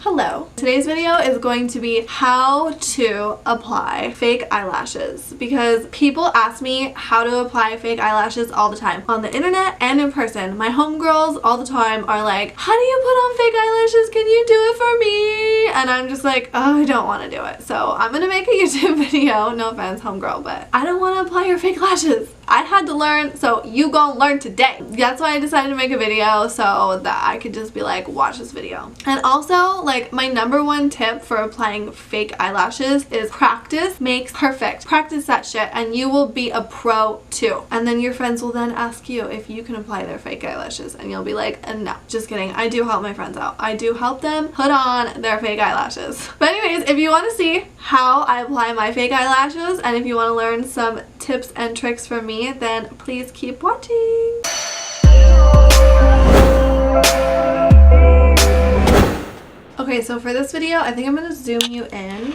Hello. Today's video is going to be how to apply fake eyelashes because people ask me how to apply fake eyelashes all the time on the internet and in person. My homegirls all the time are like, how do you put on fake eyelashes? Can you do it for me? And I'm just like, oh, I don't want to do it. So I'm gonna make a YouTube video. No offense, homegirl, but I don't want to apply your fake lashes. I had to learn, so you gonna learn today. That's why I decided to make a video so that I could just be like, watch this video. And also, like, my number one tip for applying fake eyelashes is practice makes perfect. Practice that shit and you will be a pro too. And then your friends will then ask you if you can apply their fake eyelashes and you'll be like, no, just kidding. I do help my friends out. I do help them put on their fake eyelashes. But anyways, if you want to see how I apply my fake eyelashes and if you want to learn some tips and tricks from me, then please keep watching. Okay, so for this video, I think I'm going to zoom you in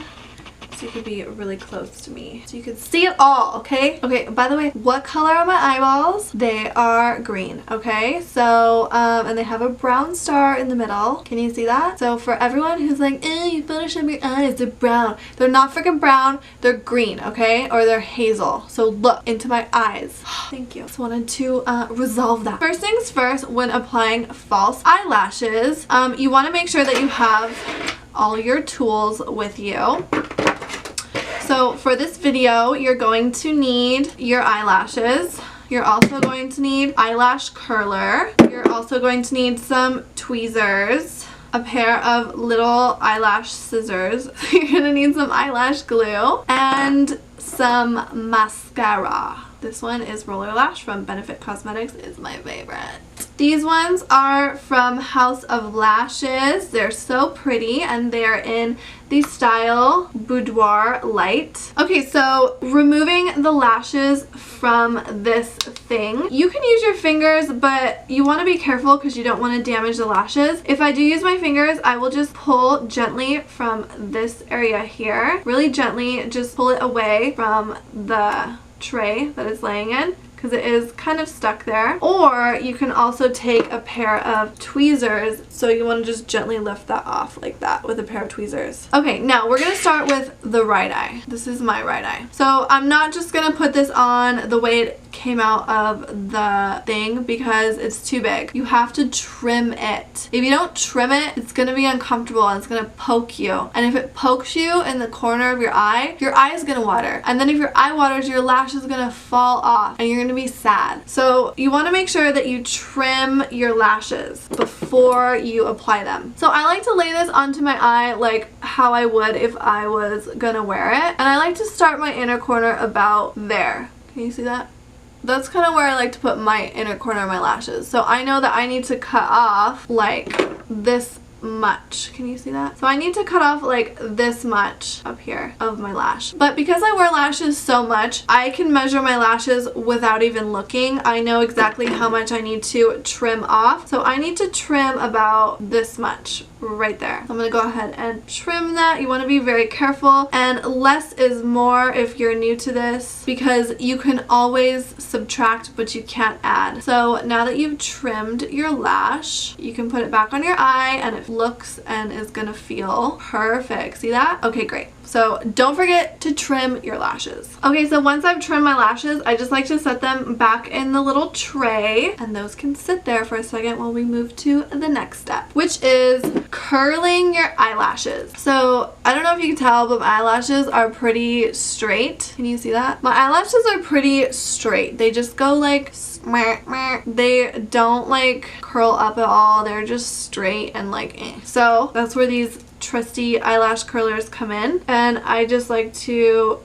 so you could be really close to me so you can see it all, okay? Okay, by the way, what color are my eyeballs? They are green, okay? So, and they have a brown star in the middle. Can you see that? So for everyone who's like, you Photoshop your eyes, they're brown. They're not freaking brown, they're green, okay? Or they're hazel. So look into my eyes. Thank you. Just wanted to resolve that. First things first, when applying false eyelashes, you want to make sure that you have all your tools with you. So for this video, you're going to need your eyelashes. You're also going to need eyelash curler. You're also going to need some tweezers, a pair of little eyelash scissors. You're going to need some eyelash glue and some mascara. This one is Velour Lash from Benefit Cosmetics. It's my favorite. These ones are from House of Lashes. They're so pretty and they're in the style Boudoir Light. Okay, so removing the lashes from this thing. You can use your fingers, but you want to be careful because you don't want to damage the lashes. If I do use my fingers, I will just pull gently from this area here. Really gently, just pull it away from the tray that it's laying in because it is kind of stuck there. Or you can also take a pair of tweezers, so you want to just gently lift that off like that with a pair of tweezers. Okay, now we're going to start with the right eye. This is my right eye. So I'm not just going to put this on the way it came out of the thing because it's too big. You have to trim it. If you don't trim it, it's going to be uncomfortable and it's going to poke you. And if it pokes you in the corner of your eye is going to water. And then if your eye waters, your lash is going to fall off and you're going to be sad. So you want to make sure that you trim your lashes before you apply them. So I like to lay this onto my eye like how I would if I was gonna wear it. And I like to start my inner corner about there. Can you see that? That's kind of where I like to put my inner corner of my lashes. So I know that I need to cut off like this much. Can you see that? So I need to cut off like this much up here of my lash. But because I wear lashes so much, I can measure my lashes without even looking. I know exactly how much I need to trim off. So I need to trim about this much right there. So I'm going to go ahead and trim that. You want to be very careful, and less is more if you're new to this because you can always subtract but you can't add. So now that you've trimmed your lash, you can put it back on your eye and it looks and is going to feel perfect. See that? Okay, great. So don't forget to trim your lashes. Okay, so once I've trimmed my lashes, I just like to set them back in the little tray and those can sit there for a second while we move to the next step, which is curling your eyelashes. So I don't know if you can tell, but my eyelashes are pretty straight. Can you see that? My eyelashes are pretty straight. They just go like they don't like curl up at all. They're just straight and like So that's where these trusty eyelash curlers come in, and I just like to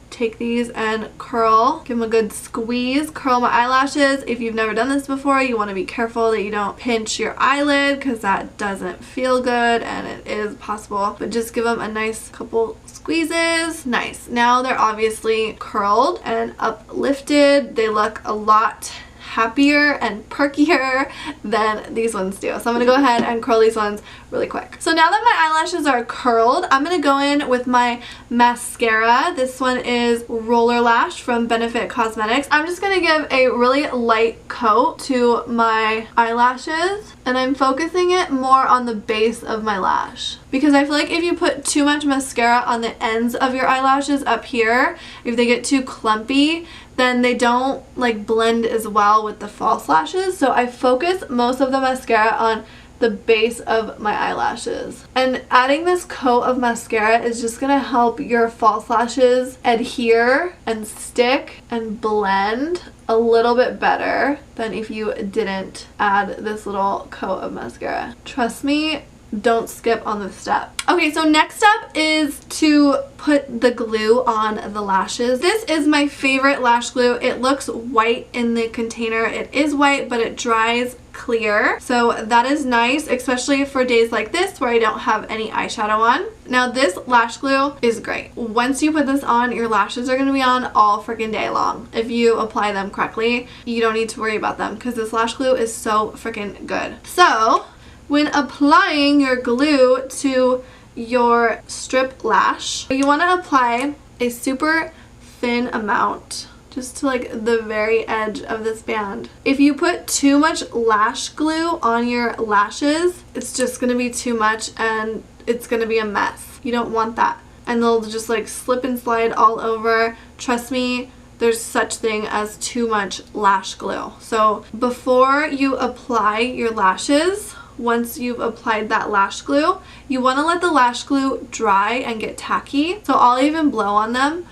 take these and curl, give them a good squeeze, curl my eyelashes. If you've never done this before, you want to be careful that you don't pinch your eyelid because that doesn't feel good and it is possible, but just give them a nice couple squeezes. Nice. Now they're obviously curled and uplifted. They look a lot happier and perkier than these ones do. So I'm gonna go ahead and curl these ones really quick. So now that my eyelashes are curled, I'm gonna go in with my mascara. This one is Roller Lash from Benefit Cosmetics. I'm just gonna give a really light coat to my eyelashes, and I'm focusing it more on the base of my lash, because I feel like if you put too much mascara on the ends of your eyelashes up here, if they get too clumpy, then they don't like blend as well with the false lashes. So I focus most of the mascara on the base of my eyelashes. And adding this coat of mascara is just gonna help your false lashes adhere and stick and blend a little bit better than if you didn't add this little coat of mascara. Trust me, don't skip on this step. Okay, so next step is to put the glue on the lashes. This is my favorite lash glue. It looks white in the container. It is white, but it dries clear. So that is nice, especially for days like this where I don't have any eyeshadow on. Now this lash glue is great. Once you put this on, your lashes are going to be on all freaking day long. If you apply them correctly, you don't need to worry about them because this lash glue is so freaking good. So when applying your glue to your strip lash, you want to apply a super thin amount, just to like the very edge of this band. If you put too much lash glue on your lashes, it's just going to be too much and it's going to be a mess. You don't want that. And they'll just like slip and slide all over. Trust me, there's such thing as too much lash glue. So before you apply your lashes, once you've applied that lash glue, you want to let the lash glue dry and get tacky. So I'll even blow on them.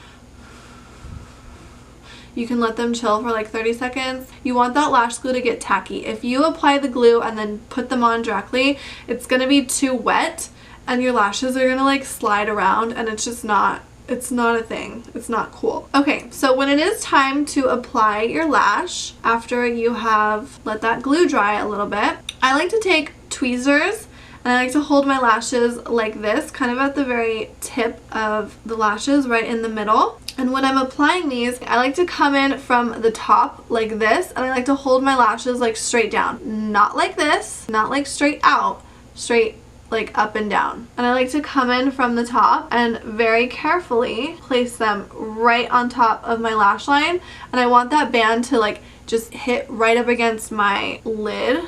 You can let them chill for like 30 seconds. You want that lash glue to get tacky. If you apply the glue and then put them on directly, it's going to be too wet and your lashes are going to like slide around, and it's just not, it's not a thing. It's not cool. Okay, so when it is time to apply your lash, after you have let that glue dry a little bit, I like to take tweezers and I like to hold my lashes like this, kind of at the very tip of the lashes, right in the middle. And when I'm applying these, I like to come in from the top like this, and I like to hold my lashes like straight down. Not like this, not like straight out, straight like up and down. And I like to come in from the top and very carefully place them right on top of my lash line. And I want that band to like just hit right up against my lid,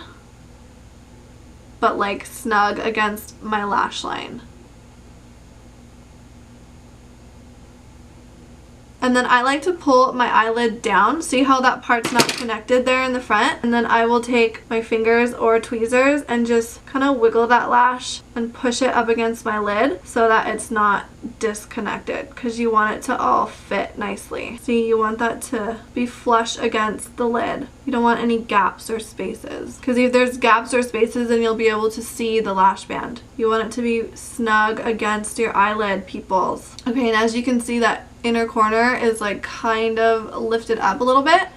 but like snug against my lash line. And then I like to pull my eyelid down. See how that part's not connected there in the front? And then I will take my fingers or tweezers and just kind of wiggle that lash and push it up against my lid so that it's not disconnected, because you want it to all fit nicely. See, you want that to be flush against the lid. You don't want any gaps or spaces, because if there's gaps or spaces, then you'll be able to see the lash band. You want it to be snug against your eyelid, peoples. Okay, and as you can see, that inner corner is like kind of lifted up a little bit.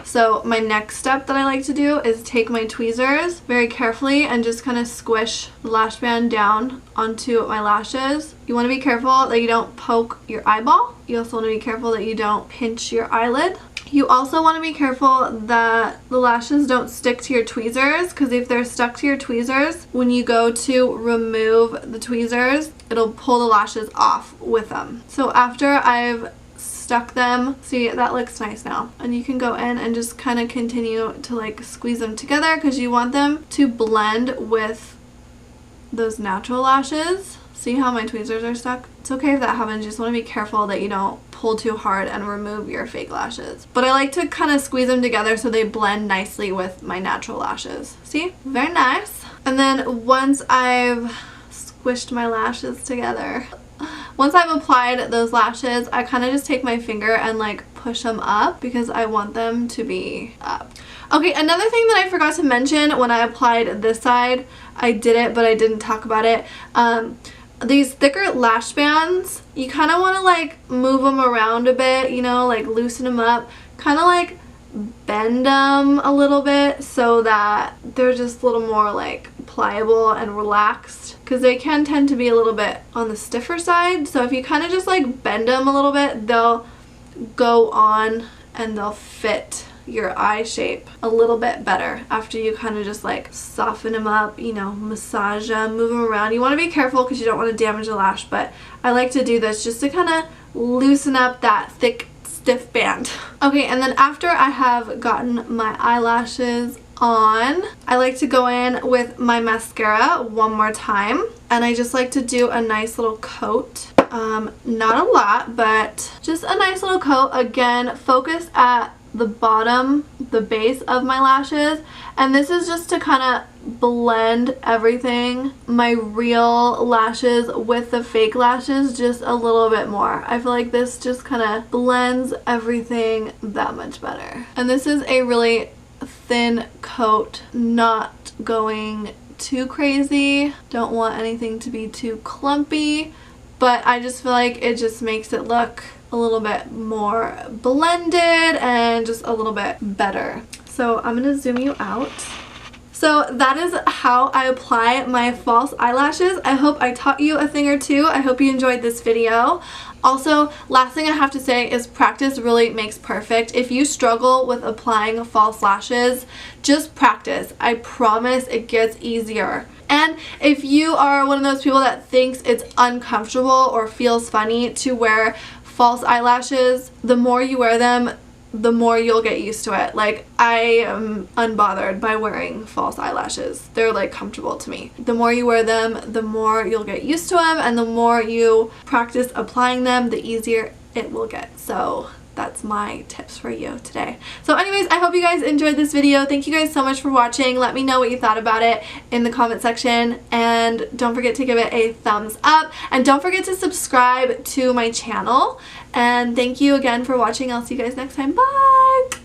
So my next step that I like to do is take my tweezers very carefully and just kind of squish the lash band down onto my lashes. You want to be careful that you don't poke your eyeball. You also want to be careful that you don't pinch your eyelid. You also want to be careful that the lashes don't stick to your tweezers, because if they're stuck to your tweezers, when you go to remove the tweezers, it'll pull the lashes off with them. So after I've stuck them, see, that looks nice now, and you can go in and just kind of continue to like squeeze them together, because you want them to blend with those natural lashes. See how my tweezers are stuck? It's okay if that happens. You just want to be careful that you don't pull too hard and remove your fake lashes. But I like to kind of squeeze them together so they blend nicely with my natural lashes. See? Very nice. And then once I've squished my lashes together, once I've applied those lashes, I kind of just take my finger and like push them up, because I want them to be up. Okay, another thing that I forgot to mention when I applied this side, I did it but I didn't talk about it. These thicker lash bands, you kind of want to like move them around a bit, you know, like loosen them up, kind of like bend them a little bit so that they're just a little more like pliable and relaxed, because they can tend to be a little bit on the stiffer side. So if you kind of just like bend them a little bit, they'll go on and they'll fit your eye shape a little bit better after you kind of just like soften them up, you know, massage them, move them around. You want to be careful because you don't want to damage the lash, but I like to do this just to kind of loosen up that thick, stiff band. Okay, and then after I have gotten my eyelashes on, I like to go in with my mascara one more time, and I just like to do a nice little coat. Not a lot, but just a nice little coat. Again, focus at the bottom, the base of my lashes, and this is just to kind of blend everything, my real lashes with the fake lashes, just a little bit more. I feel like this just kind of blends everything that much better. And this is a really thin coat, not going too crazy. Don't want anything to be too clumpy, but I just feel like it just makes it look a little bit more blended and just a little bit better. So I'm gonna zoom you out. So that is how I apply my false eyelashes. I hope I taught you a thing or two. I hope you enjoyed this video. Also, last thing I have to say is practice really makes perfect. If you struggle with applying false lashes, just practice. I promise it gets easier. And if you are one of those people that thinks it's uncomfortable or feels funny to wear false eyelashes, the more you wear them, the more you'll get used to it. Like, I am unbothered by wearing false eyelashes. They're like comfortable to me. The more you wear them, the more you'll get used to them, and the more you practice applying them, the easier it will get. So that's my tips for you today. So anyways, I hope you guys enjoyed this video. Thank you guys so much for watching. Let me know what you thought about it in the comment section, and don't forget to give it a thumbs up, and don't forget to subscribe to my channel. And thank you again for watching. I'll see you guys next time. Bye!